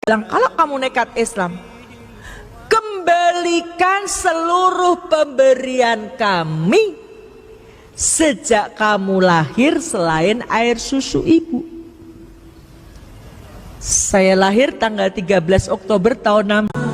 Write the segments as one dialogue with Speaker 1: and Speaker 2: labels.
Speaker 1: bilang, kalau kamu nekat Islam, kembalikan seluruh pemberian kami sejak kamu lahir selain air susu ibu. Saya lahir tanggal 13 Oktober tahun 6.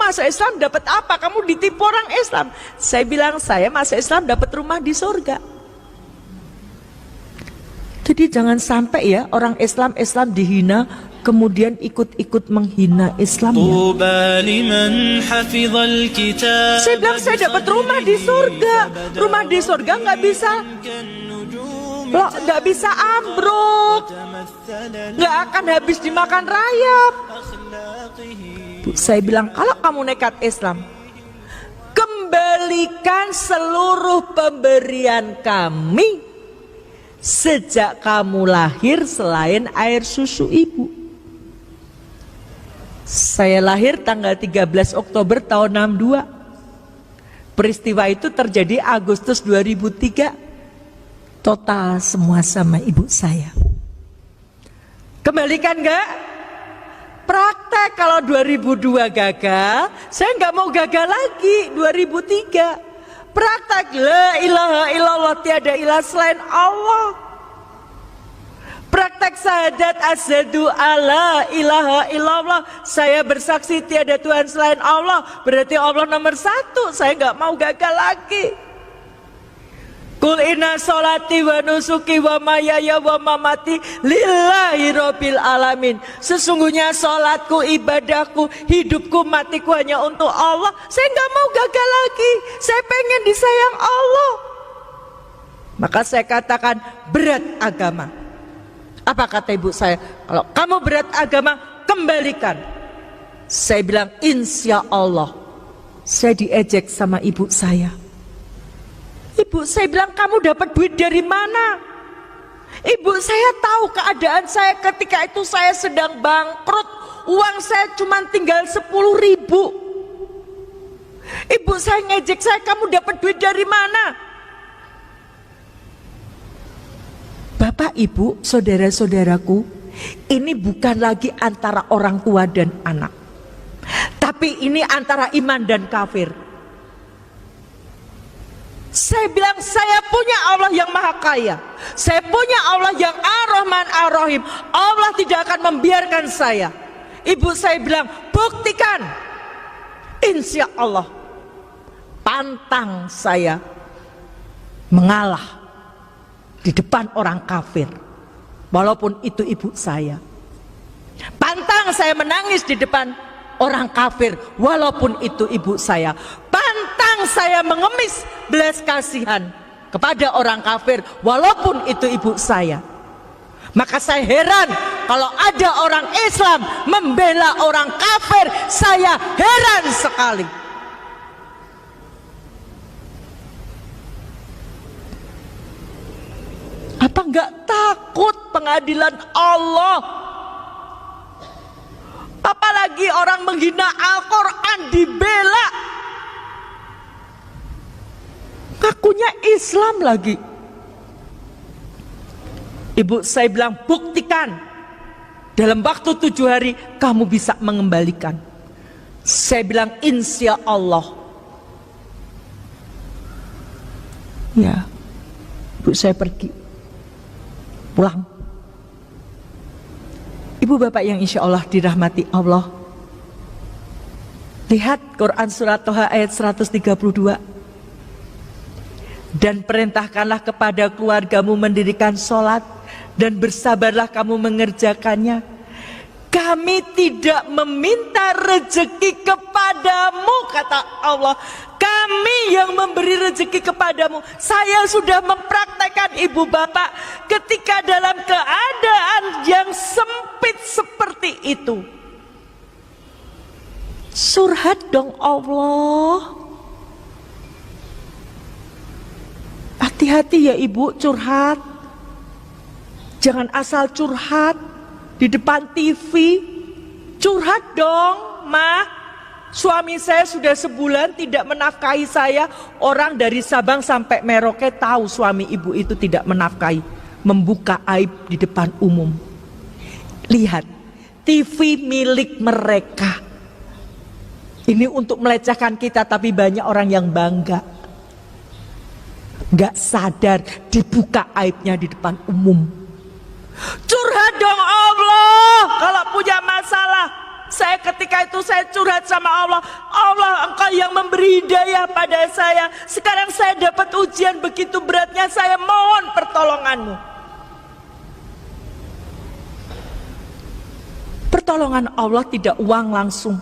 Speaker 1: Masuk Islam dapat apa? Kamu ditipu orang Islam. Saya bilang, saya masuk Islam dapat rumah di surga. Jadi jangan sampai ya orang Islam dihina kemudian ikut-ikut menghina Islam ya. Saya bilang, saya dapat rumah di surga. Rumah di surga nggak bisa ambruk, nggak akan habis dimakan rayap. Saya bilang, kalau kamu nekat Islam, kembalikan seluruh pemberian kami sejak kamu lahir selain air susu ibu. Saya lahir tanggal 13 Oktober tahun 62. Peristiwa itu terjadi Agustus 2003. Total semua sama ibu saya. Kembalikan gak? Praktek. Kalau 2002 gagal, saya nggak mau gagal lagi. 2003 praktek, la ilaha illallah, tiada ilah selain Allah. Praktek syahadat asyhadu alla ilaha illallah, saya bersaksi tiada Tuhan selain Allah, berarti Allah nomor satu. Saya nggak mau gagal lagi. Kul inna sholati wa nusuki wa mayaya wa mamati lillahi rabbil alamin. Sesungguhnya sholatku, ibadahku, hidupku, matiku hanya untuk Allah. Saya nggak mau gagal lagi. Saya pengen disayang Allah. Maka saya katakan, berat agama. Apa kata ibu saya? Kalau kamu berat agama, kembalikan. Saya bilang, insya Allah. Saya diejek sama ibu saya. Ibu saya bilang, kamu dapat duit dari mana? Ibu saya tahu keadaan saya ketika itu, saya sedang bangkrut. Uang saya cuma tinggal 10.000. Ibu saya ngejek saya, kamu dapat duit dari mana? Bapak, ibu, saudara-saudaraku, ini bukan lagi antara orang tua dan anak, tapi ini antara iman dan kafir. Saya bilang, saya punya Allah yang maha kaya, saya punya Allah yang ar-Rahman ar-Rahim. Allah tidak akan membiarkan saya. Ibu saya bilang, buktikan. Insya Allah. Pantang saya mengalah di depan orang kafir, walaupun itu ibu saya. Pantang saya menangis di depan orang kafir, walaupun itu ibu saya. Pantang saya mengemis belas kasihan kepada orang kafir, walaupun itu ibu saya. Maka saya heran kalau ada orang Islam membela orang kafir. Saya heran sekali. Apa enggak takut pengadilan Allah? Apalagi orang menghina Al-Quran dibela. Ngakunya Islam lagi. Ibu saya bilang, buktikan. Dalam waktu 7 hari kamu bisa mengembalikan. Saya bilang, insya Allah. Ya, ibu saya pergi, pulang. Ibu bapak yang insya Allah dirahmati Allah, lihat Quran surat Toha ayat 132. Dan perintahkanlah kepada keluargamu mendirikan sholat, dan bersabarlah kamu mengerjakannya. Kami tidak meminta rezeki kepadamu, kata Allah. Kami yang memberi rezeki kepadamu. Saya sudah mempraktekkan ibu bapak ketika dalam keadaan yang sempit seperti itu. Surhat dong Allah. Hati-hati ya ibu curhat. Jangan asal curhat. di depan TV, curhat dong, Ma. Suami saya sudah sebulan tidak menafkahi saya. Orang dari Sabang sampai Merauke tahu suami ibu itu tidak menafkahi, membuka aib di depan umum. Lihat, TV milik mereka. Ini untuk melecehkan kita, tapi banyak orang yang bangga. Gak sadar dibuka aibnya di depan umum. Curhat dong Allah kalau punya masalah. Saya ketika itu saya curhat sama Allah. Allah, Engkau yang memberi hidayah pada saya. Sekarang saya dapat ujian begitu beratnya, saya mohon pertolonganmu. Pertolongan Allah tidak uang langsung.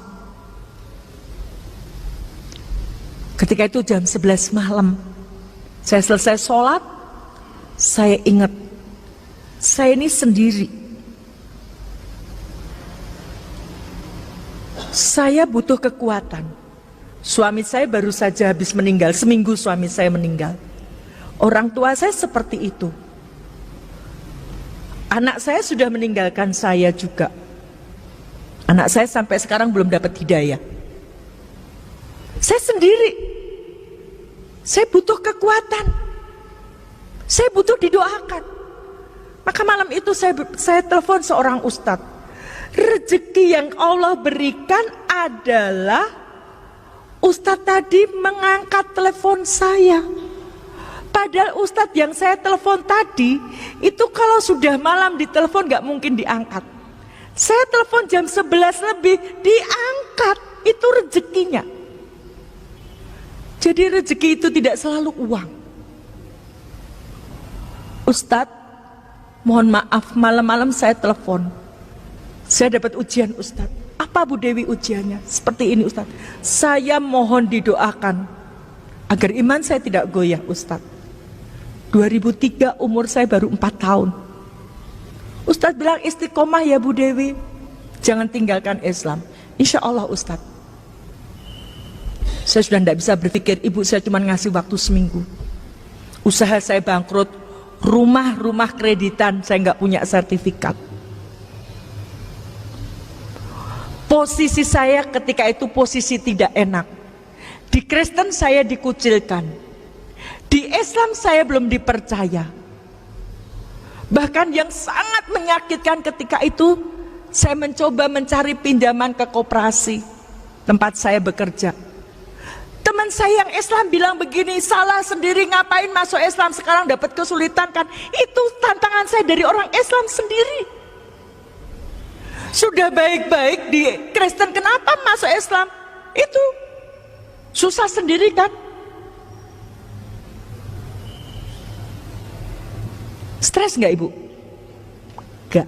Speaker 1: Ketika itu jam 11 malam, saya selesai sholat, saya ingat, saya ini sendiri. Saya butuh kekuatan. Suami saya baru saja habis meninggal, seminggu suami saya meninggal. Orang tua saya seperti itu. Anak saya sudah meninggalkan saya juga. Anak saya sampai sekarang belum dapat hidayah. Saya sendiri. Saya butuh kekuatan. Saya butuh didoakan. Maka malam itu saya telepon seorang ustadz. Rezeki yang Allah berikan adalah ustadz tadi mengangkat telepon saya. Padahal ustadz yang saya telepon tadi itu kalau sudah malam ditelepon gak mungkin diangkat. Saya telepon jam 11 lebih, diangkat. Itu rezekinya. Jadi rezeki itu tidak selalu uang. Ustadz, mohon maaf, malam-malam saya telepon. Saya dapat ujian Ustadz. Apa Bu Dewi ujiannya? Seperti ini Ustadz. Saya mohon didoakan agar iman saya tidak goyah Ustadz. 2003 umur saya baru 4 tahun. Ustadz bilang istiqomah ya Bu Dewi, jangan tinggalkan Islam. Insya Allah Ustadz. Saya sudah tidak bisa berpikir, ibu saya cuma ngasih waktu seminggu. Usaha saya bangkrut, rumah kreditan, saya nggak punya sertifikat. Posisi saya ketika itu posisi tidak enak. Di Kristen saya dikucilkan, di Islam saya belum dipercaya. Bahkan yang sangat menyakitkan ketika itu, saya mencoba mencari pinjaman ke koperasi tempat saya bekerja. Teman saya yang Islam bilang begini, salah sendiri ngapain masuk Islam, sekarang dapat kesulitan kan. Itu tantangan saya dari orang Islam sendiri. Sudah baik-baik di Kristen, kenapa masuk Islam? Itu susah sendiri kan. Stres nggak ibu? Nggak.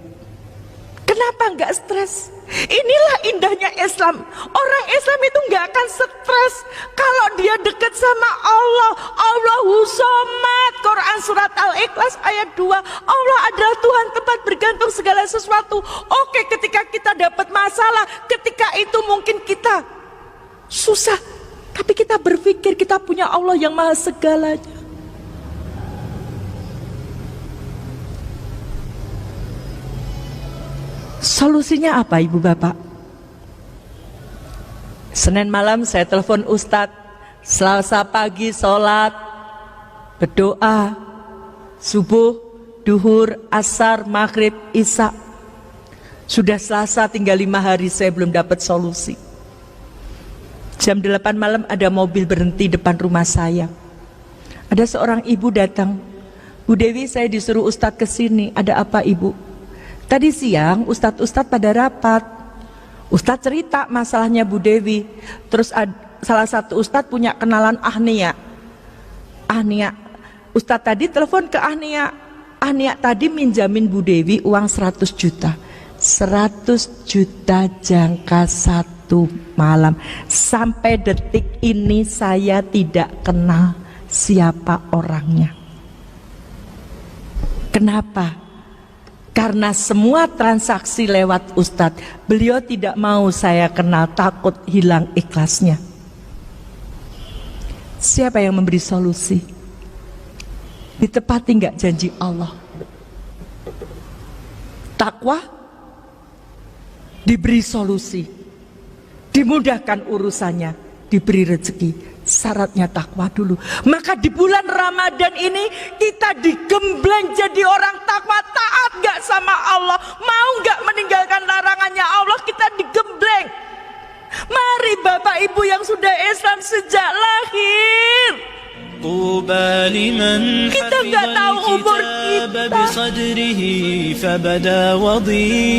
Speaker 1: Kenapa nggak stres? Inilah indahnya Islam. Orang Islam itu nggak akan stres kalau dia dekat sama Allah. Allahu Somad, Quran surat Al-Ikhlas ayat 2. Allah adalah Tuhan tempat bergantung segala sesuatu. Oke, ketika kita dapat masalah, ketika itu mungkin kita susah, tapi kita berpikir kita punya Allah yang maha segalanya. Solusinya apa ibu bapak? Senin malam saya telepon Ustadz, Selasa pagi sholat, berdoa, subuh, duhur, asar, maghrib, isya. Sudah Selasa tinggal 5 hari saya belum dapat solusi. Jam 8 malam ada mobil berhenti depan rumah saya. Ada seorang ibu datang, Bu Dewi saya disuruh Ustadz kesini, ada apa ibu? Tadi siang ustadz pada rapat. Ustadz cerita masalahnya Bu Dewi. Terus salah satu ustadz punya kenalan Ahnia. Ustadz tadi telepon ke Ahnia. Ahnia tadi minjamin Bu Dewi uang 100 juta. 100 juta jangka 1 malam. Sampai detik ini saya tidak kenal siapa orangnya. Kenapa? Karena semua transaksi lewat Ustadz, beliau tidak mau saya kenal, takut hilang ikhlasnya. Siapa yang memberi solusi? Ditepati nggak janji Allah? Takwa, diberi solusi, dimudahkan urusannya, diberi rezeki. Syaratnya takwa dulu. Maka di bulan Ramadan ini kita digembleng jadi orang takwa, taat gak sama Allah, mau gak meninggalkan larangannya Allah, kita digembleng. Mari Bapak Ibu yang sudah Islam sejak lahir, kita nggak tahu umur kita.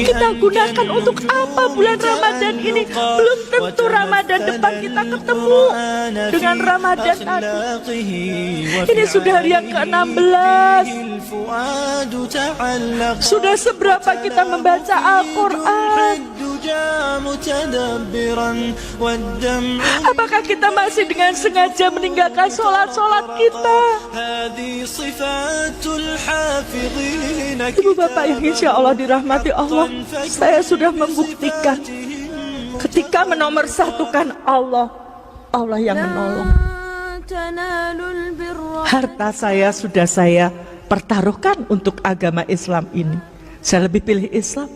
Speaker 1: Kita gunakan untuk apa bulan Ramadan ini? Belum tentu Ramadan depan kita ketemu dengan Ramadan tadi. Ini sudah hari yang ke-16. Sudah seberapa kita membaca Al-Quran? Apakah kita masih dengan sengaja meninggalkan sholat-sholat kita? Ibu bapak yang insya Allah dirahmati Allah, saya sudah membuktikan ketika menomorsatukan Allah, Allah yang menolong. Harta saya sudah saya pertaruhkan untuk agama Islam ini. Saya lebih pilih Islam.